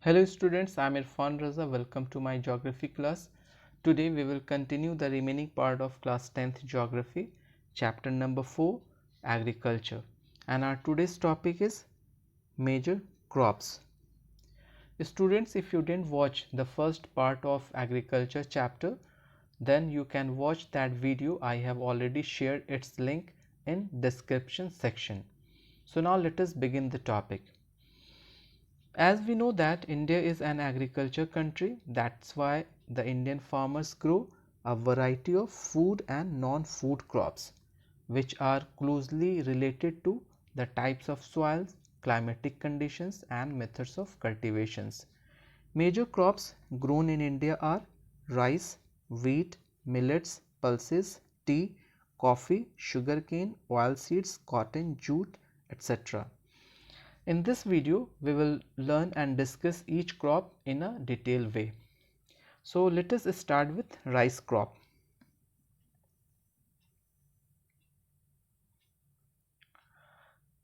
Hello students, I am Raza. Welcome to my geography class. Today we will continue the remaining part of class 10th geography, chapter number 4, agriculture. And our today's topic is major crops. Students, if you didn't watch the first part of agriculture chapter, then you can watch that video. I have already shared its link in description section. So now let us begin the topic. As we know that India is an agriculture country, that's why the Indian farmers grow a variety of food and non-food crops which are closely related to the types of soils, climatic conditions and methods of cultivations. Major crops grown in India are rice, wheat, millets, pulses, tea, coffee, sugarcane, oilseeds, cotton, jute, etc. In this video, we will learn and discuss each crop in a detailed way. So let us start with rice crop.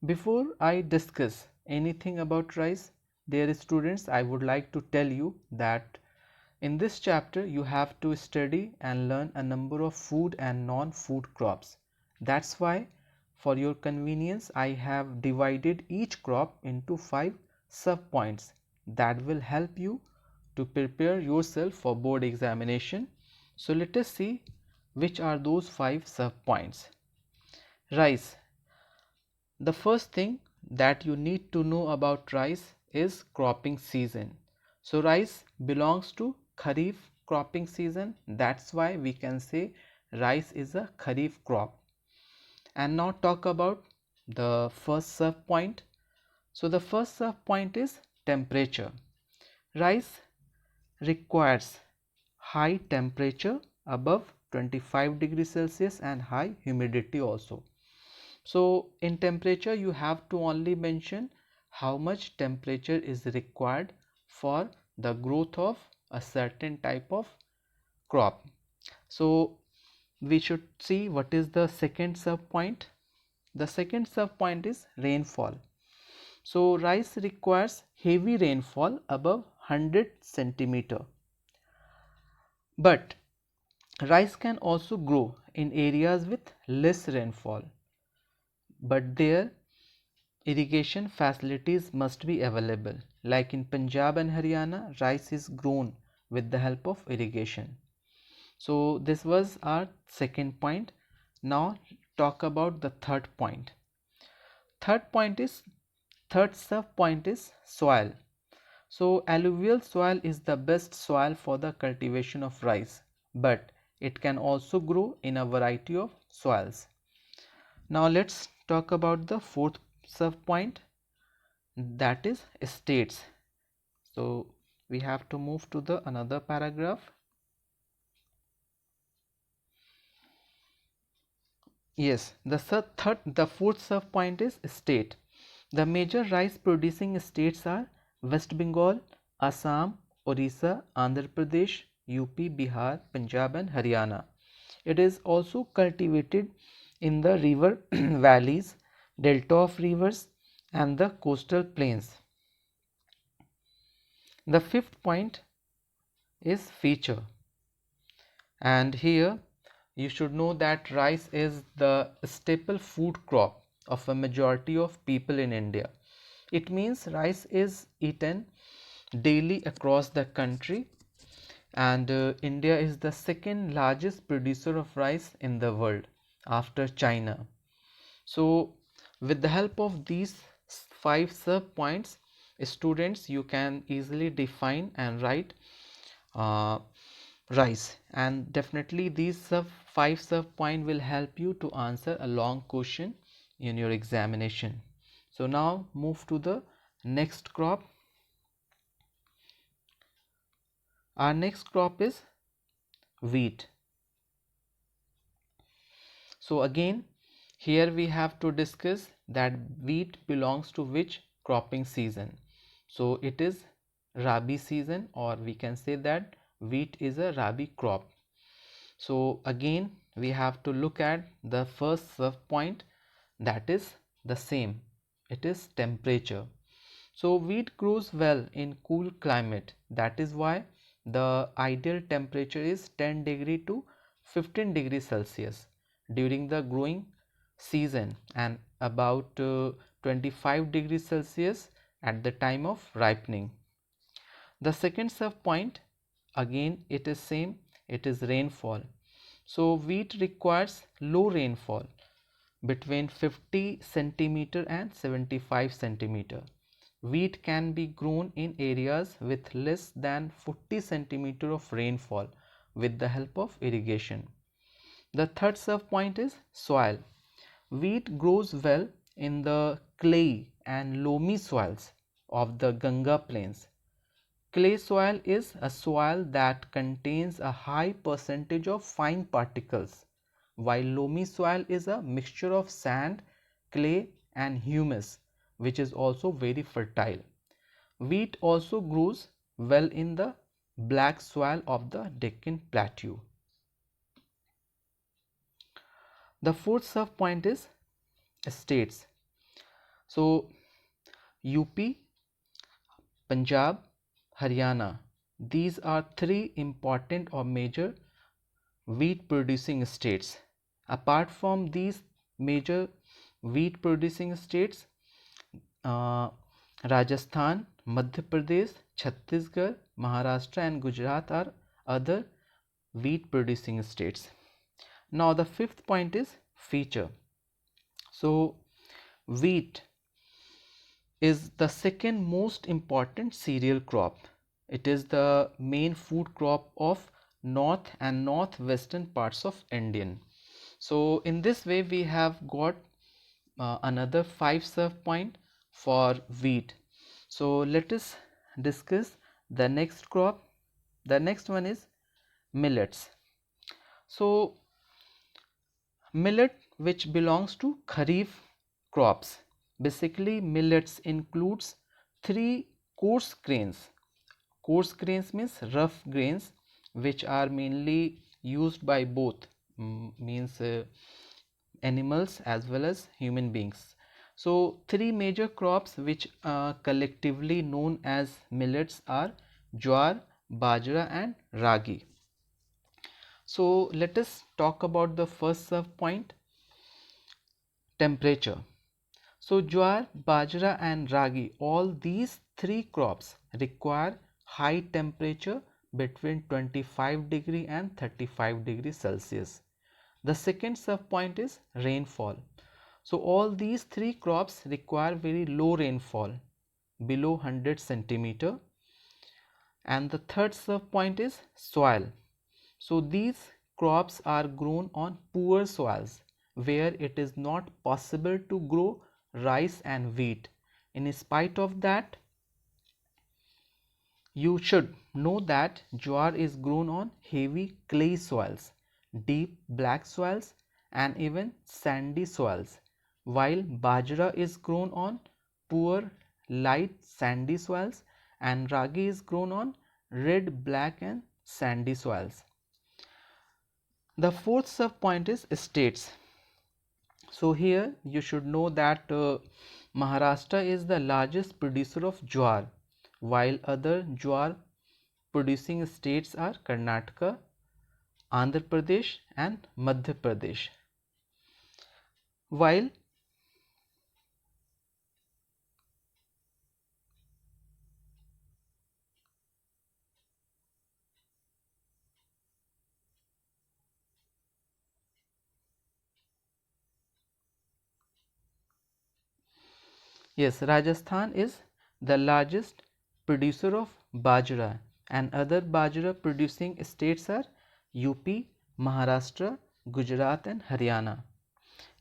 Before I discuss anything about rice, dear students, I would like to tell you that in this chapter you have to study and learn a number of food and non-food crops. That's why for your convenience I have divided each crop into 5 sub points that will help you to prepare yourself for board examination. So let us see which are those 5 sub points. Rice. The first thing that you need to know about rice is cropping season. So rice belongs to Kharif cropping season. That's why we can say rice is a Kharif crop. And now talk about the first sub point. So the first sub point is temperature. Rice requires high temperature above 25 degrees Celsius and high humidity also. So in temperature you have to only mention how much temperature is required for the growth of a certain type of crop. So we should see what is the second sub point. The second sub point is rainfall. So rice requires heavy rainfall above 100 centimeter. But rice can also grow in areas with less rainfall, but there irrigation facilities must be available. Like in Punjab and Haryana, rice is grown with the help of irrigation. So this was our second point. Now talk about the third point. Third sub point is soil. So alluvial soil is the best soil for the cultivation of rice, but it can also grow in a variety of soils. Now let's talk about the fourth sub point, that is states. So we have to move to the another paragraph. Yes, the fourth sub point is state. The major rice producing states are West Bengal, Assam, Orissa, Andhra Pradesh, UP, Bihar, Punjab and Haryana. It is also cultivated in the river valleys, delta of rivers and the coastal plains. The fifth point is feature, and here you should know that rice is the staple food crop of a majority of people in India. It means rice is eaten daily across the country, and India is the second largest producer of rice in the world after China. So with the help of these 5 sub points, students, you can easily define and write rice, and definitely these 5 sub point will help you to answer a long question in your examination. So now move to the next crop. Our next crop is wheat. So again here we have to discuss that wheat belongs to which cropping season. So it is Rabi season, or we can say that wheat is a Rabi crop. So again we have to look at the first sub point, that is the same, it is temperature. So wheat grows well in cool climate. That is why the ideal temperature is 10 degree to 15 degrees Celsius during the growing season and about 25 degrees Celsius at the time of ripening. The second serve point, again it is same, it is rainfall. So wheat requires low rainfall between 50 centimeter and 75 centimeter. Wheat can be grown in areas with less than 40 centimeter of rainfall with the help of irrigation. The third serve point is soil. Wheat grows well in the clay and loamy soils of the Ganga plains. Clay soil is a soil that contains a high percentage of fine particles, while loamy soil is a mixture of sand, clay and humus, which is also very fertile. Wheat also grows well in the black soil of the Deccan Plateau. The fourth sub point is states. So UP, Punjab, Haryana, these are three important or major wheat producing states. Apart from these major wheat producing states, Rajasthan, Madhya Pradesh, Chhattisgarh, Maharashtra and Gujarat are other wheat producing states. Now the fifth point is feature. So wheat is the second most important cereal crop. It is the main food crop of north and northwestern parts of India. So in this way we have got another 5 serve point for wheat. So let us discuss the next crop. The next one is millets. So millet, which belongs to kharif crops. Basically millets includes three coarse grains. Coarse grains means rough grains which are mainly used by both means animals as well as human beings. So three major crops which are collectively known as millets are jowar, bajra and ragi. So let us talk about the first sub point, temperature. So jowar, bajra and ragi, all these three crops require high temperature between 25 degree and 35 degrees Celsius. The second sub point is rainfall. So all these three crops require very low rainfall below 100 centimeter. And the third sub point is soil. So these crops are grown on poor soils where it is not possible to grow rice and wheat. In spite of that, you should know that jowar is grown on heavy clay soils, deep black soils and even sandy soils, while bajra is grown on poor light sandy soils and ragi is grown on red, black and sandy soils. The fourth sub point is states. So here you should know that Maharashtra is the largest producer of jowar, while other jowar producing states are Karnataka, Andhra Pradesh and Madhya Pradesh. While yes, Rajasthan is the largest producer of bajra and other bajra producing states are UP, Maharashtra, Gujarat and Haryana.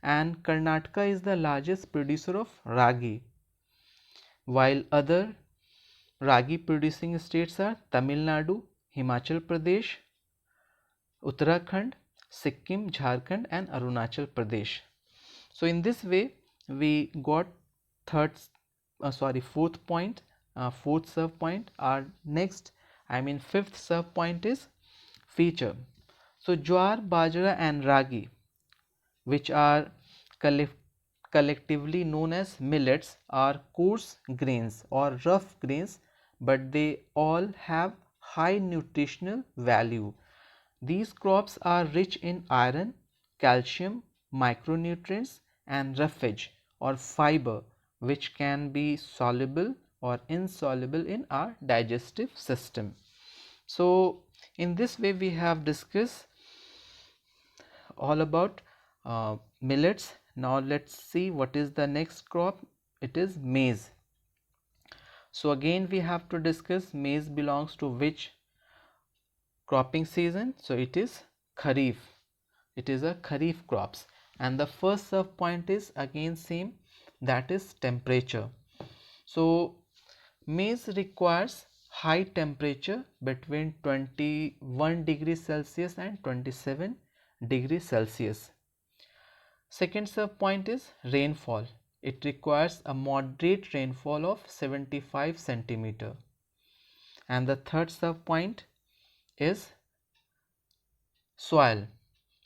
And Karnataka is the largest producer of ragi, while other ragi producing states are Tamil Nadu, Himachal Pradesh, Uttarakhand, Sikkim, Jharkhand and Arunachal Pradesh. So in this way we got fourth point, fourth sub point. Our next, fifth sub point is feature. So jowar, bajra and ragi, which are collectively known as millets, are coarse grains or rough grains, but they all have high nutritional value. These crops are rich in iron, calcium, micronutrients and roughage or fiber, which can be soluble or insoluble in our digestive system. So in this way we have discussed all about millets. Now let's see what is the next crop. It is maize. So again we have to discuss maize belongs to which cropping season. So it is kharif. It is a kharif crops, and the first sub point is again same, that is temperature. So maize requires high temperature between 21 degrees Celsius and 27 degrees Celsius. Second sub point is rainfall. It requires a moderate rainfall of 75 centimeter. And the third sub point is soil.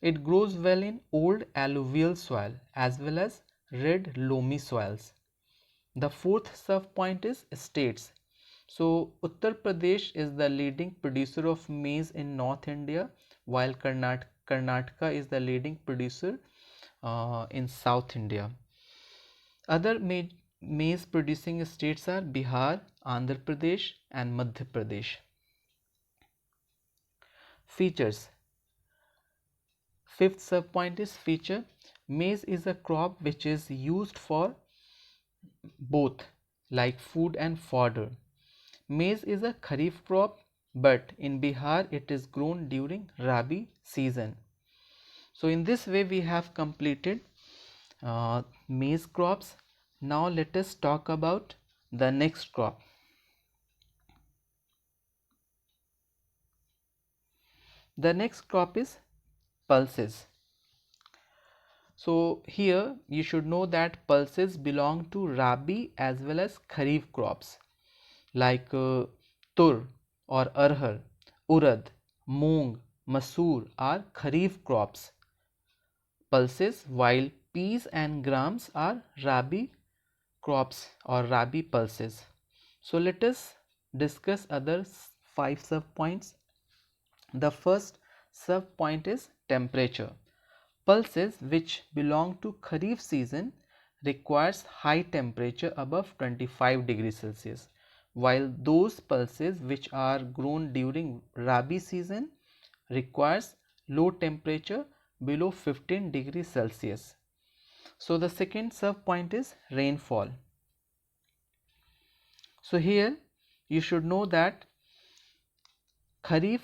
It grows well in old alluvial soil as well as red loamy soils. The fourth sub point is states. So Uttar Pradesh is the leading producer of maize in North India, while Karnataka is the leading producer in South India. Other maize producing states are Bihar, Andhra Pradesh and Madhya Pradesh. Features. Fifth sub point is feature. Maize is a crop which is used for both like food and fodder. Maize is a kharif crop, but in Bihar it is grown during Rabi season. So in this way we have completed maize crops. Now let us talk about the next crop. The next crop is pulses. So here you should know that pulses belong to Rabi as well as Kharif crops like tur or arhar, urad, moong, masoor are Kharif crops pulses, while peas and grams are Rabi crops or Rabi pulses. So let us discuss other 5 sub points. The first sub point is temperature. Pulses which belong to Kharif season requires high temperature above 25 degrees Celsius, while those pulses which are grown during Rabi season requires low temperature below 15 degrees Celsius. So the second sub point is rainfall. So here you should know that Kharif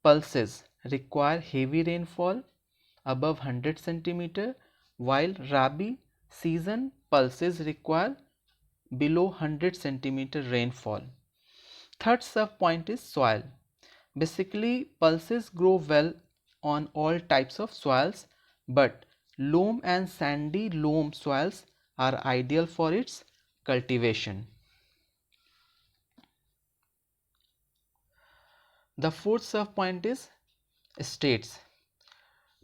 pulses require heavy rainfall above 100 centimeter, while Rabi season pulses require below 100 centimeter rainfall. Third sub point is soil. Basically pulses grow well on all types of soils, but loam and sandy loam soils are ideal for its cultivation. The fourth sub point is states.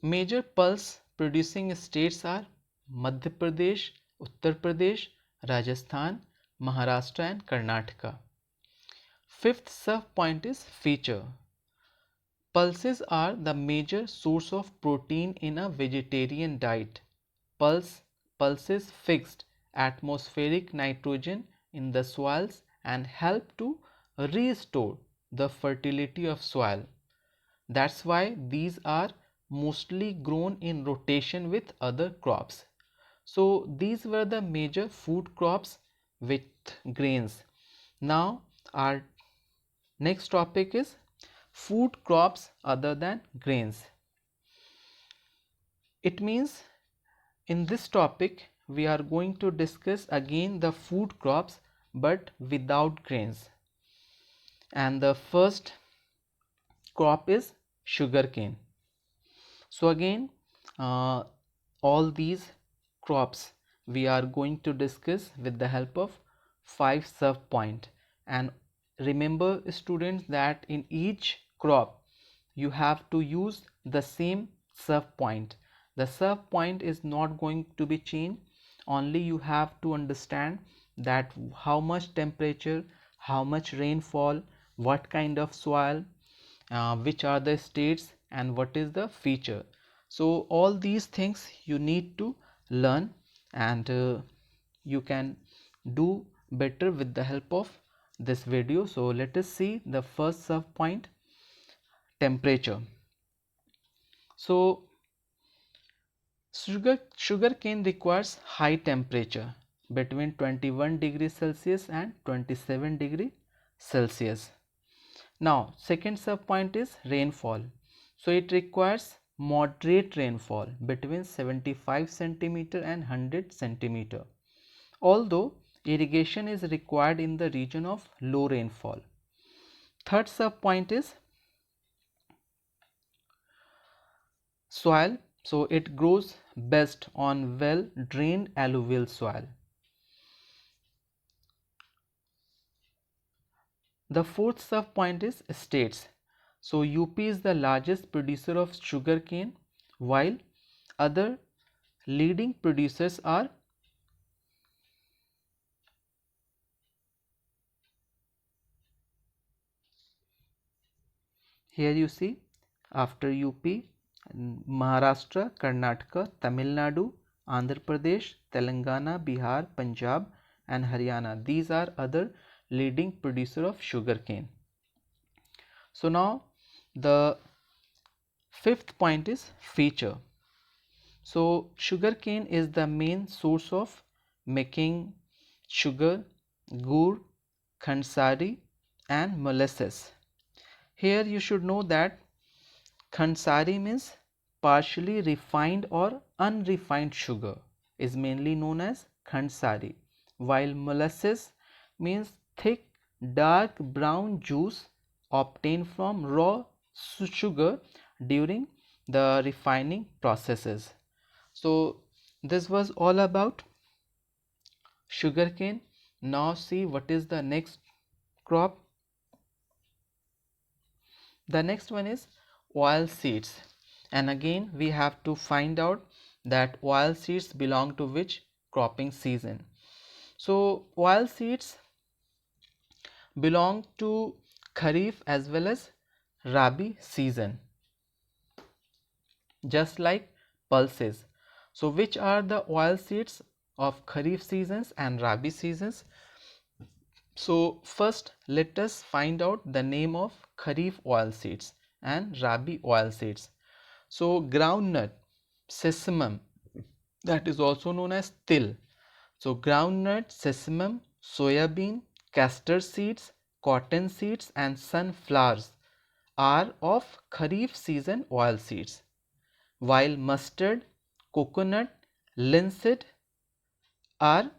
Major pulse producing states are Madhya Pradesh, Uttar Pradesh, Rajasthan, Maharashtra and Karnataka. Fifth sub point is feature. Pulses are the major source of protein in a vegetarian diet. Pulses fixed atmospheric nitrogen in the soils and help to restore the fertility of soil. That's why these are mostly grown in rotation with other crops. So these were the major food crops with grains. Now our next topic is food crops other than grains. It means in this topic we are going to discuss again the food crops but without grains. And the first crop is sugarcane. So again all these crops we are going to discuss with the help of 5 sub point. And remember students that in each crop you have to use the same sub point. The sub point is not going to be changed only you have to understand that how much temperature, how much rainfall, what kind of soil, which are the states, and what is the feature. So all these things you need to learn, and you can do better with the help of this video. So let us see the first sub point, temperature. So sugarcane requires high temperature between 21 degrees Celsius and 27 degree Celsius. Now second sub point is rainfall. So it requires moderate rainfall between 75 centimeter and 100 centimeter, although irrigation is required in the region of low rainfall. Third sub point is soil. So it grows best on well drained alluvial soil. The fourth sub point is states. So UP is the largest producer of sugarcane, while other leading producers are here. You see, after UP, Maharashtra, Karnataka, Tamil Nadu, Andhra Pradesh, Telangana, Bihar, Punjab and Haryana. These are other leading producer of sugarcane. So now the fifth point is feature. So sugarcane is the main source of making sugar, gur, khansari and molasses. Here you should know that khansari means partially refined or unrefined sugar is mainly known as khansari, while molasses means thick dark brown juice obtained from raw sugar during the refining processes. So this was all about sugarcane. Now see what is the next crop. The next one is oil seeds, and again we have to find out that oil seeds belong to which cropping season. So oil seeds belong to Kharif as well as Rabi season, just like pulses. So which are the oil seeds of Kharif seasons and Rabi seasons? So first let us find out the name of Kharif oil seeds and Rabi oil seeds. So groundnut, sesamum, that is also known as til. So groundnut, sesamum, soybean, castor seeds, cotton seeds and sunflowers are of Kharif season oil seeds, while mustard, coconut, linseed are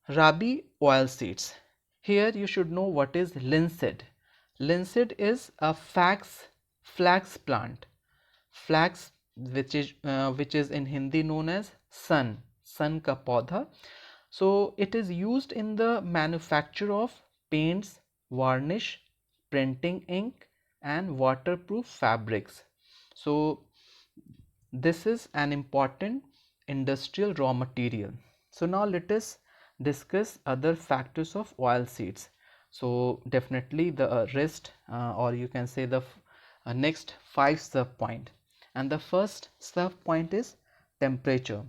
Rabi oil seeds. Here you should know what is linseed. Linseed is a flax plant. Flax which is in Hindi known as sun ka paudha. So it is used in the manufacture of paints, varnish, printing ink and waterproof fabrics. So this is an important industrial raw material. So now let us discuss other factors of oil seeds. So definitely the rest or you can say the next 5 sub point, and the first sub point is temperature.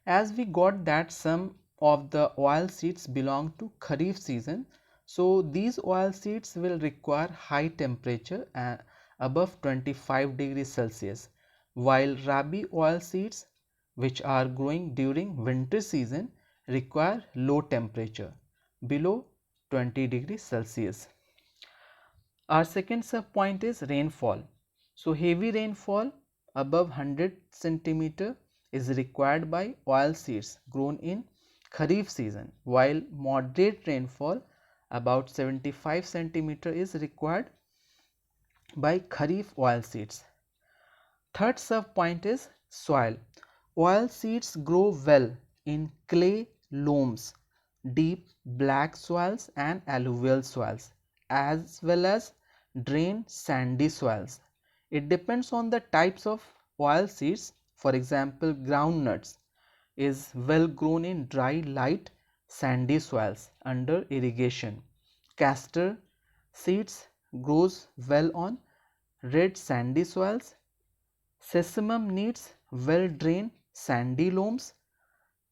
As we got that some of the oil seeds belong to Kharif season, so these oil seeds will require high temperature above 25 degrees Celsius, while Rabi oil seeds which are growing during winter season require low temperature below 20 degrees Celsius. Our second sub point is rainfall. So heavy rainfall above 100 centimeter is required by oil seeds grown in Kharif season, while moderate rainfall about 75 centimeter is required by Kharif oil seeds. Third sub point is soil. Oil seeds grow well in clay loams, deep black soils and alluvial soils, as well as drained sandy soils. It depends on the types of oil seeds. For example, groundnuts is well grown in dry, light, sandy soils under irrigation. Castor seeds grows well on red sandy soils. Sesamum needs well drained sandy loams.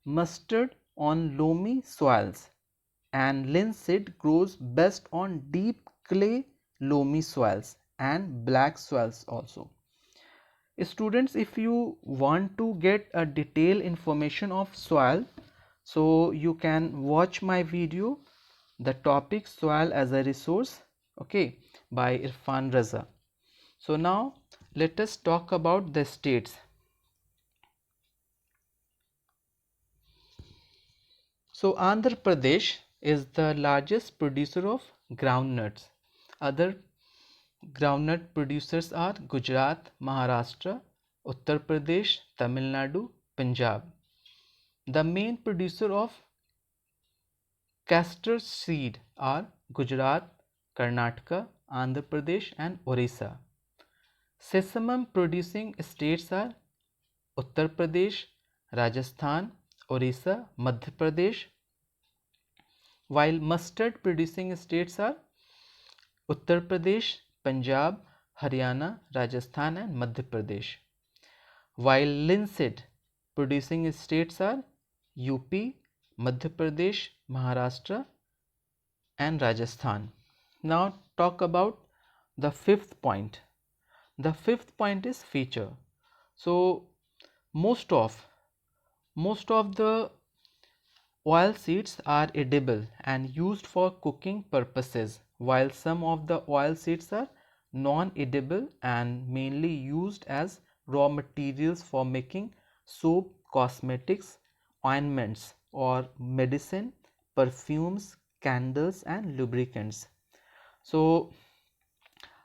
Mustard on loamy soils, and linseed grows best on deep clay loamy soils and black soils also. Students, if you want to get a detailed information of soil, so you can watch my video, the topic soil as a resource, okay, by Irfan Raza. So now let us talk about the states. So Andhra Pradesh is the largest producer of groundnuts. Other groundnut producers are Gujarat, Maharashtra, Uttar Pradesh, Tamil Nadu, Punjab. The main producer of castor seed are Gujarat, Karnataka, Andhra Pradesh and Orissa. Sesamum producing states are Uttar Pradesh, Rajasthan, Orissa, Madhya Pradesh, while mustard producing states are Uttar Pradesh, Punjab, Haryana, Rajasthan and Madhya Pradesh, while linseed producing states are UP, Madhya Pradesh, Maharashtra and Rajasthan. Now talk about the fifth point. The fifth point is feature. So most of the oil seeds are edible and used for cooking purposes, while some of the oil seeds are non-edible and mainly used as raw materials for making soap, cosmetics, ointments or medicine, perfumes, candles and lubricants. So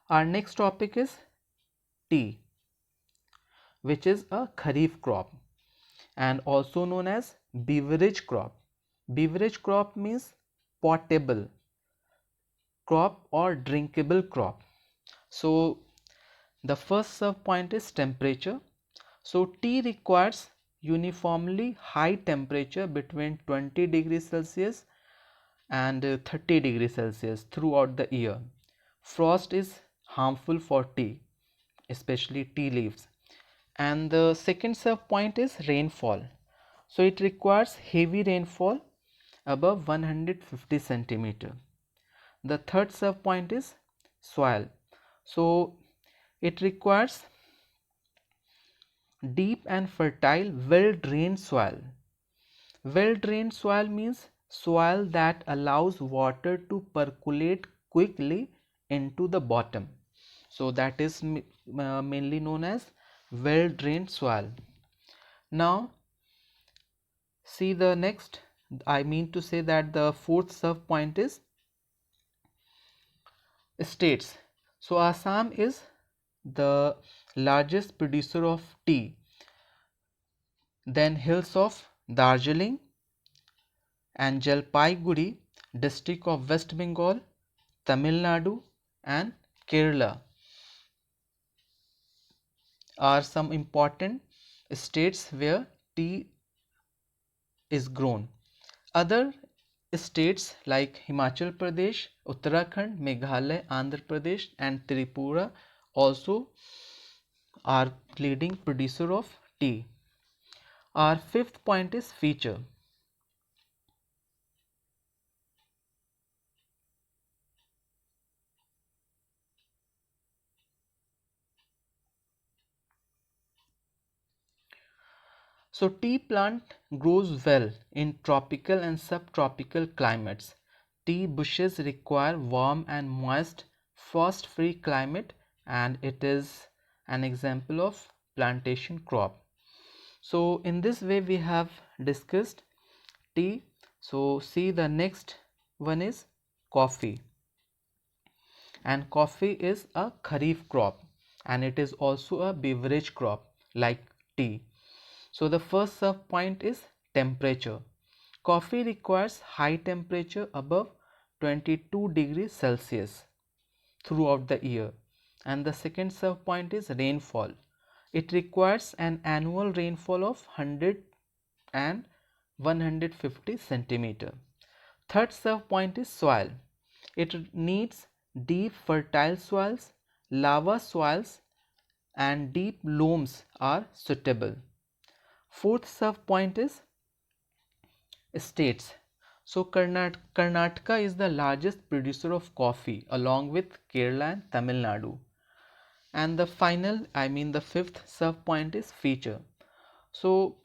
our next topic is tea, which is a kharif crop and also known as beverage crop. Beverage crop means potable crop or drinkable crop. So the first sub point is temperature. So tea requires uniformly high temperature between 20 degrees Celsius and 30 degrees Celsius throughout the year. Frost is harmful for tea, especially tea leaves. And the second sub point is rainfall. So it requires heavy rainfall above 150 centimeter. The third sub point is soil. So it requires deep and fertile well drained soil. Well drained soil means soil that allows water to percolate quickly into the bottom. So that is mainly known as well drained soil. Now see the next, I mean to say that the fourth sub point is states. So Assam is the largest producer of tea, then hills of Darjeeling and Jalpaiguri, district of West Bengal, Tamil Nadu and Kerala are some important states where tea is grown. Other states like Himachal Pradesh, Uttarakhand, Meghalaya, Andhra Pradesh and Tripura also are leading producer of tea. Our fifth point is feature. So tea plant grows well in tropical and subtropical climates. Tea bushes require warm and moist, frost-free climate, and it is an example of plantation crop. So in this way we have discussed tea. So see the next one is coffee. And coffee is a kharif crop and it is also a beverage crop like tea. So the first sub point is temperature. Coffee requires high temperature above 22 degrees Celsius throughout the year. And the second sub point is rainfall. It requires an annual rainfall of 100 and 150 centimeter. Third serve point is soil. It needs deep fertile soils, lava soils and deep loams are suitable. Fourth serve point is states. So Karnataka is the largest producer of coffee along with Kerala and Tamil Nadu. And the final, the fifth serve point is feature. So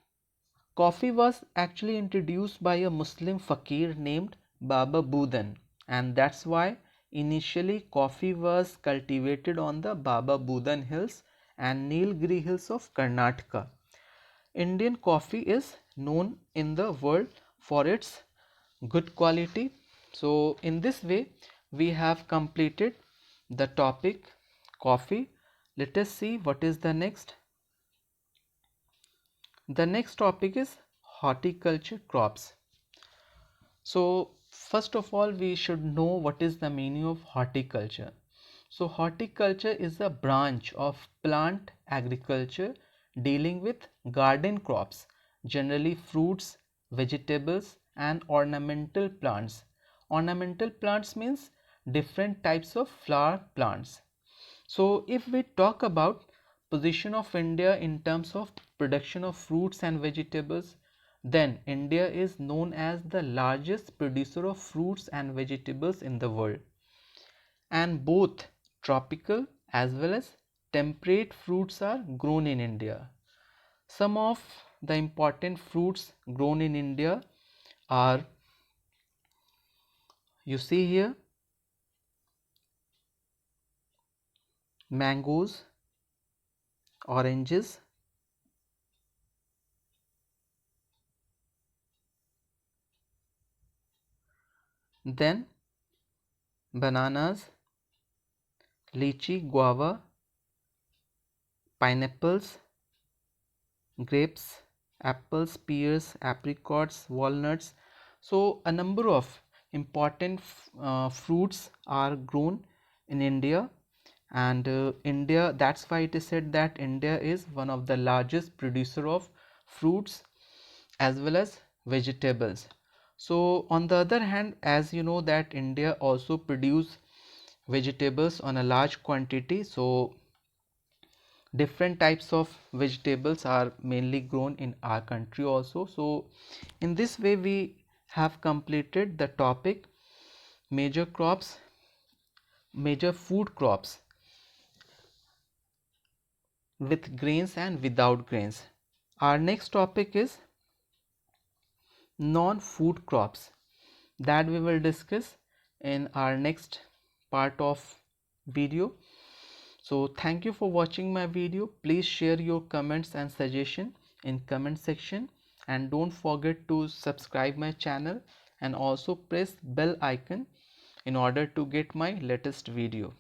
coffee was actually introduced by a Muslim fakir named Baba Budan, and that's why initially coffee was cultivated on the Baba Budan hills and Nilgiri hills of Karnataka. Indian coffee is known in the world for its good quality. So in this way we have completed the topic coffee. Let us see what is the next. The next topic is horticulture crops. So first of all we should know what is the meaning of horticulture. So horticulture is a branch of plant agriculture dealing with garden crops, generally fruits, vegetables and ornamental plants. Ornamental plants means different types of flower plants. So if we talk about position of India in terms of production of fruits and vegetables, then India is known as the largest producer of fruits and vegetables in the world. And both tropical as well as temperate fruits are grown in India. Some of the important fruits grown in India are, you see here, mangoes, oranges, then bananas, lychee, guava, pineapples, grapes, apples, pears, apricots, walnuts. So a number of important fruits are grown in India, and India, that's why it is said that India is one of the largest producer of fruits as well as vegetables. So on the other hand, as you know that India also produce vegetables on a large quantity, so different types of vegetables are mainly grown in our country also. So in this way we have completed the topic major crops, major food crops with grains and without grains. Our next topic is non-food crops that we will discuss in our next part of video. So thank you for watching my video. Please share your comments and suggestion in comment section, and don't forget to subscribe my channel and also press bell icon in order to get my latest video.